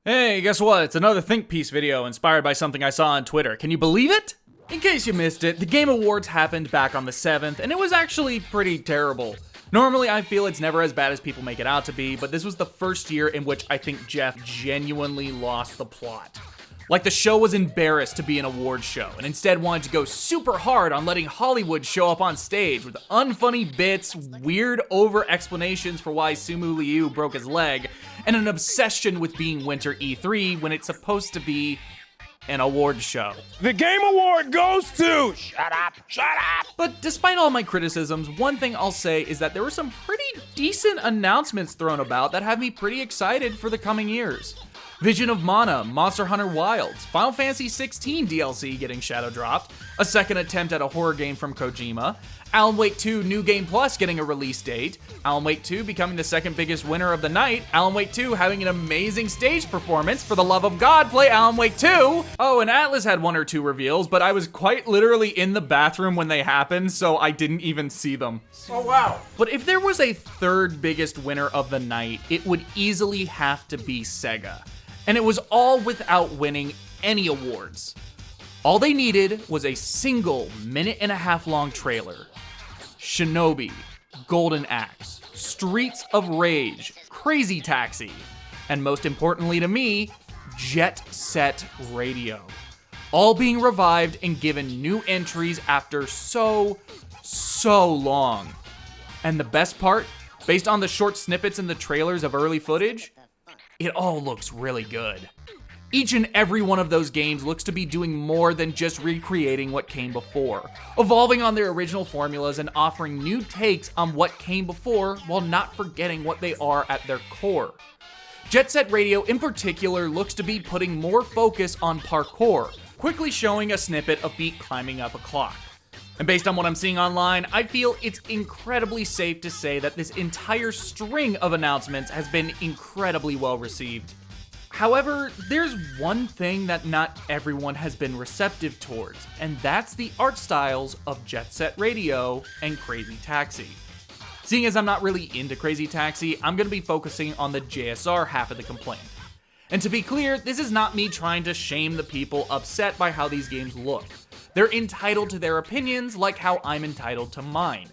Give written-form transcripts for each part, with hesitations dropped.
Hey, guess what? It's another think piece video inspired by something I saw on Twitter. Can you believe it? In case you missed it, the Game Awards happened back on the 7th, and it was actually pretty terrible. Normally, I feel it's never as bad as people make it out to be, but this was the first year in which I think Jeff genuinely lost the plot. Like, the show was embarrassed to be an awards show, and instead wanted to go super hard on letting Hollywood show up on stage with unfunny bits, weird over-explanations for why Simu Liu broke his leg, and an obsession with being Winter E3 when it's supposed to be an award show. The Game Award goes to... Shut up! But despite all my criticisms, one thing I'll say is that there were some pretty decent announcements thrown about that have me pretty excited for the coming years. Vision of Mana, Monster Hunter Wilds, Final Fantasy XVI DLC getting shadow dropped, a second attempt at a horror game from Kojima, Alan Wake 2 New Game Plus getting a release date, Alan Wake 2 becoming the second biggest winner of the night, Alan Wake 2 having an amazing stage performance, for the love of God, play Alan Wake 2! Oh, and Atlas had one or two reveals, but I was quite literally in the bathroom when they happened, so I didn't even see them. Oh, wow. But if there was a third biggest winner of the night, it would easily have to be Sega. And it was all without winning any awards. All they needed was a single minute-and-a-half-long trailer. Shinobi, Golden Axe, Streets of Rage, Crazy Taxi, and most importantly to me, Jet Set Radio. All being revived and given new entries after so long. And the best part, based on the short snippets in the trailers of early footage, it all looks really good. Each and every one of those games looks to be doing more than just recreating what came before, evolving on their original formulas and offering new takes on what came before while not forgetting what they are at their core. Jet Set Radio in particular looks to be putting more focus on parkour, quickly showing a snippet of Beat climbing up a clock. And based on what I'm seeing online, I feel it's incredibly safe to say that this entire string of announcements has been incredibly well received. However, there's one thing that not everyone has been receptive towards, and that's the art styles of Jet Set Radio and Crazy Taxi. Seeing as I'm not really into Crazy Taxi, I'm going to be focusing on the JSR half of the complaint. And to be clear, this is not me trying to shame the people upset by how these games look. They're entitled to their opinions like how I'm entitled to mine.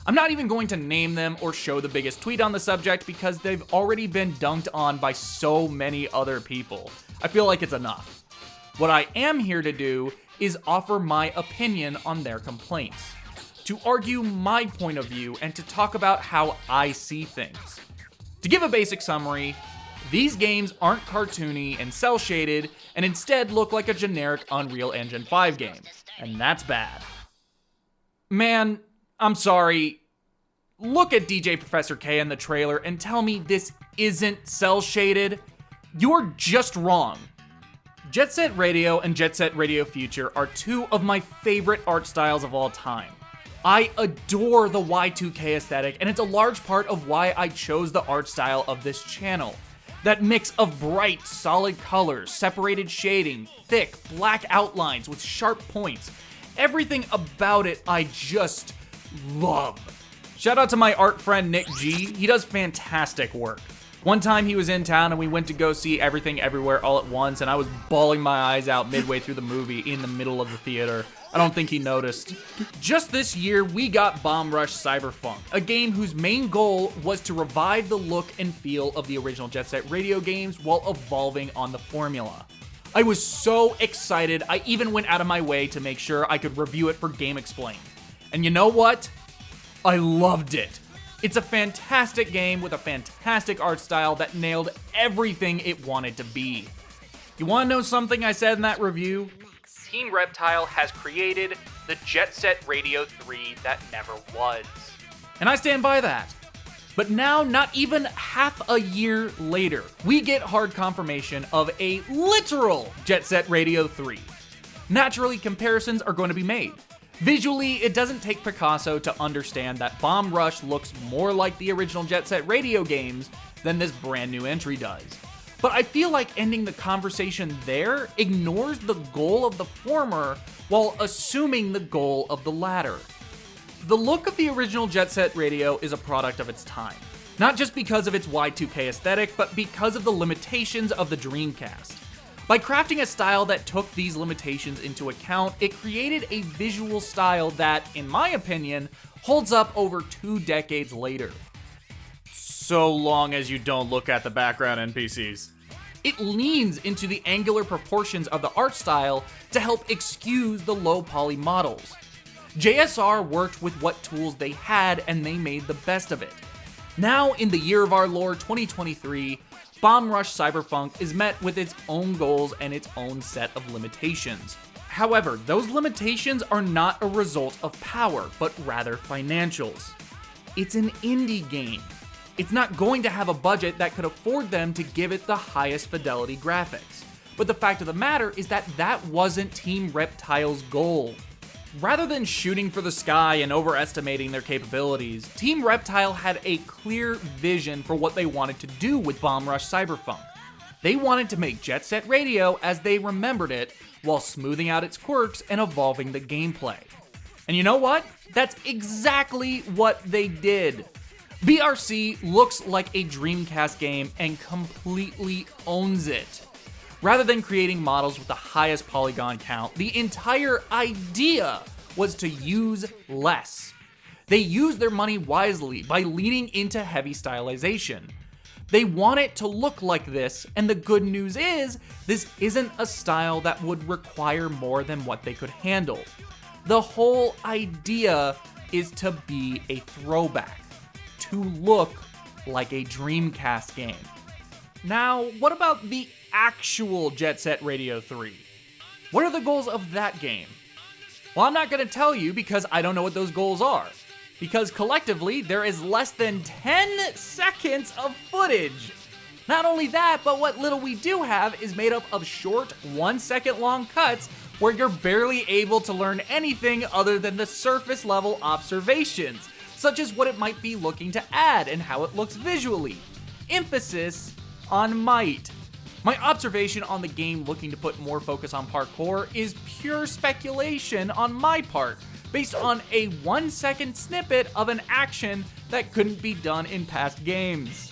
I'm not even going to name them or show the biggest tweet on the subject because they've already been dunked on by so many other people. I feel like it's enough. What I am here to do is offer my opinion on their complaints, to argue my point of view and to talk about how I see things. To give a basic summary, these games aren't cartoony and cel-shaded and instead look like a generic Unreal Engine 5 game. And that's bad. Man, I'm sorry. Look at DJ Professor K in the trailer and tell me this isn't cel-shaded. You're just wrong. Jet Set Radio and Jet Set Radio Future are two of my favorite art styles of all time. I adore the Y2K aesthetic, and it's a large part of why I chose the art style of this channel. That mix of bright, solid colors, separated shading, thick, black outlines with sharp points. Everything about it I just love. Shout out to my art friend Nick G. He does fantastic work. One time he was in town and we went to go see Everything Everywhere All at Once, and I was bawling my eyes out midway through the movie in the middle of the theater. I don't think he noticed. Just this year, we got Bomb Rush Cyberpunk, a game whose main goal was to revive the look and feel of the original Jet Set Radio games while evolving on the formula. I was so excited, I even went out of my way to make sure I could review it for Game Explained. And you know what? I loved it. It's a fantastic game with a fantastic art style that nailed everything it wanted to be. You want to know something I said in that review? Team Reptile has created the Jet Set Radio 3 that never was. And I stand by that. But now, not even half a year later, we get hard confirmation of a literal Jet Set Radio 3. Naturally, comparisons are going to be made. Visually, it doesn't take Picasso to understand that Bomb Rush looks more like the original Jet Set Radio games than this brand new entry does. But I feel like ending the conversation there ignores the goal of the former while assuming the goal of the latter. The look of the original Jet Set Radio is a product of its time. Not just because of its Y2K aesthetic, but because of the limitations of the Dreamcast. By crafting a style that took these limitations into account, it created a visual style that, in my opinion, holds up over 2 decades later. So long as you don't look at the background NPCs. It leans into the angular proportions of the art style to help excuse the low poly models. JSR worked with what tools they had and they made the best of it. Now, in the year of our Lord 2023, Bomb Rush Cyberpunk is met with its own goals and its own set of limitations. However, those limitations are not a result of power, but rather financials. It's an indie game. It's not going to have a budget that could afford them to give it the highest fidelity graphics. But the fact of the matter is that that wasn't Team Reptile's goal. Rather than shooting for the sky and overestimating their capabilities, Team Reptile had a clear vision for what they wanted to do with Bomb Rush Cyberpunk. They wanted to make Jet Set Radio as they remembered it, while smoothing out its quirks and evolving the gameplay. And you know what? That's exactly what they did. BRC looks like a Dreamcast game and completely owns it. Rather than creating models with the highest polygon count, the entire idea was to use less. They used their money wisely by leaning into heavy stylization. They want it to look like this, and the good news is, this isn't a style that would require more than what they could handle. The whole idea is to be a throwback, to look like a Dreamcast game. Now, what about the actual Jet Set Radio 3? What are the goals of that game? Well, I'm not going to tell you because I don't know what those goals are. Because collectively, there is less than 10 seconds of footage. Not only that, but what little we do have is made up of short, 1 second long cuts where you're barely able to learn anything other than the surface level observations, such as what it might be looking to add and how it looks visually. Emphasis on might. My observation on the game looking to put more focus on parkour is pure speculation on my part, based on a 1 second snippet of an action that couldn't be done in past games.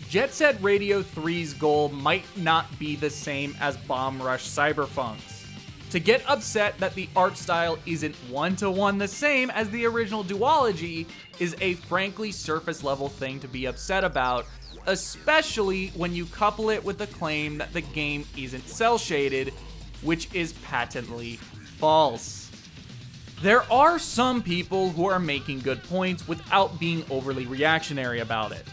Jet Set Radio 3's goal might not be the same as Bomb Rush Cyberpunk's. To get upset that the art style isn't one-to-one the same as the original duology is a frankly surface level thing to be upset about, especially when you couple it with the claim that the game isn't cel-shaded, which is patently false. There are some people who are making good points without being overly reactionary about it.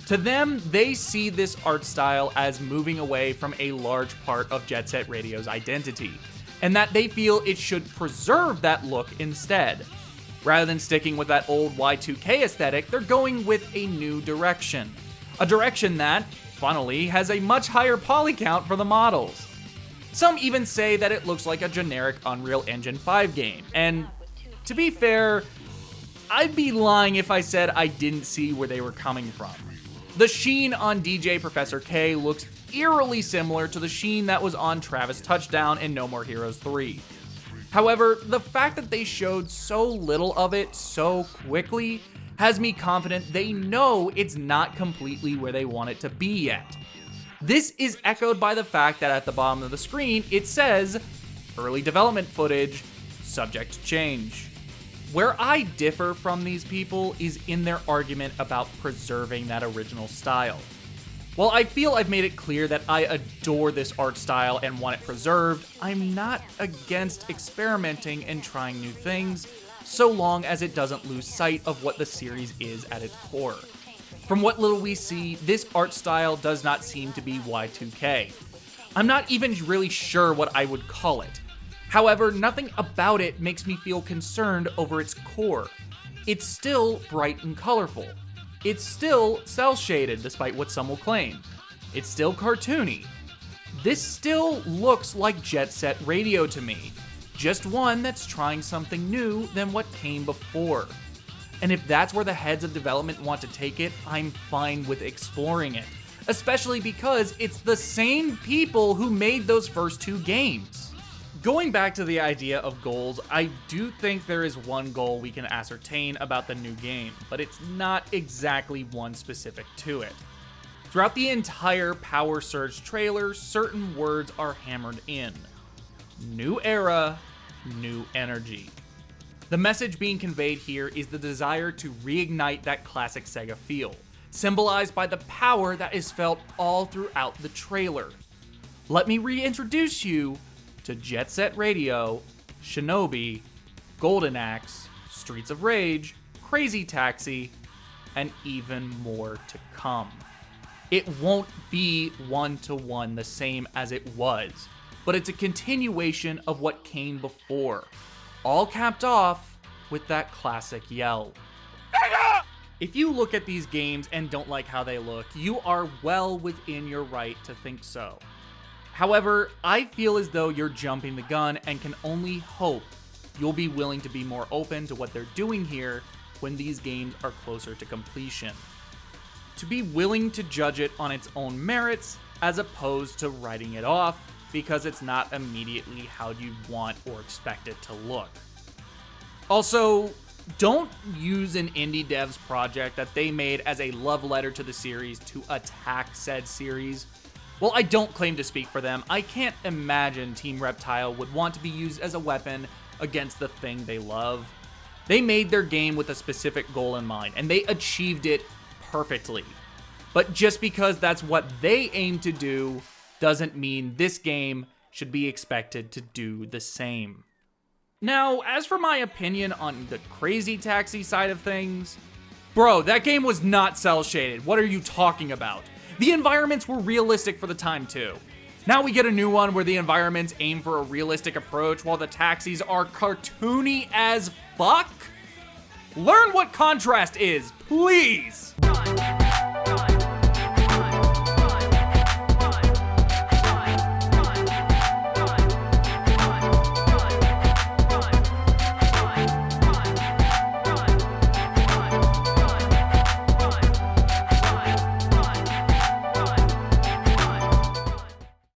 To them, they see this art style as moving away from a large part of Jet Set Radio's identity, and that they feel it should preserve that look instead. Rather than sticking with that old Y2K aesthetic, they're going with a new direction. A direction that, funnily, has a much higher poly count for the models. Some even say that it looks like a generic Unreal Engine 5 game, and to be fair, I'd be lying if I said I didn't see where they were coming from. The sheen on DJ Professor K looks eerily similar to the sheen that was on Travis Touchdown in No More Heroes 3. However, the fact that they showed so little of it so quickly has me confident they know it's not completely where they want it to be yet. This is echoed by the fact that at the bottom of the screen it says, early development footage, subject to change. Where I differ from these people is in their argument about preserving that original style. While I feel I've made it clear that I adore this art style and want it preserved, I'm not against experimenting and trying new things, so long as it doesn't lose sight of what the series is at its core. From what little we see, this art style does not seem to be Y2K. I'm not even really sure what I would call it. However, nothing about it makes me feel concerned over its core. It's still bright and colorful. It's still cel-shaded, despite what some will claim. It's still cartoony. This still looks like Jet Set Radio to me, just one that's trying something new than what came before. And if that's where the heads of development want to take it, I'm fine with exploring it, especially because it's the same people who made those first two games. Going back to the idea of goals, I do think there is one goal we can ascertain about the new game, but it's not exactly one specific to it. Throughout the entire Power Surge trailer, certain words are hammered in. New era, new energy. The message being conveyed here is the desire to reignite that classic Sega feel, symbolized by the power that is felt all throughout the trailer. Let me reintroduce you to Jet Set Radio, Shinobi, Golden Axe, Streets of Rage, Crazy Taxi, and even more to come. It won't be one-to-one the same as it was, but it's a continuation of what came before, all capped off with that classic yell. If you look at these games and don't like how they look, you are well within your right to think so. However, I feel as though you're jumping the gun and can only hope you'll be willing to be more open to what they're doing here when these games are closer to completion. To be willing to judge it on its own merits as opposed to writing it off because it's not immediately how you want or expect it to look. Also, don't use an indie dev's project that they made as a love letter to the series to attack said series. While I don't claim to speak for them, I can't imagine Team Reptile would want to be used as a weapon against the thing they love. They made their game with a specific goal in mind, and they achieved it perfectly. But just because that's what they aim to do, doesn't mean this game should be expected to do the same. Now, as for my opinion on the Crazy Taxi side of things, bro, that game was not cel-shaded. What are you talking about? The environments were realistic for the time too. Now we get a new one where the environments aim for a realistic approach while the taxis are cartoony as fuck? Learn what contrast is, please!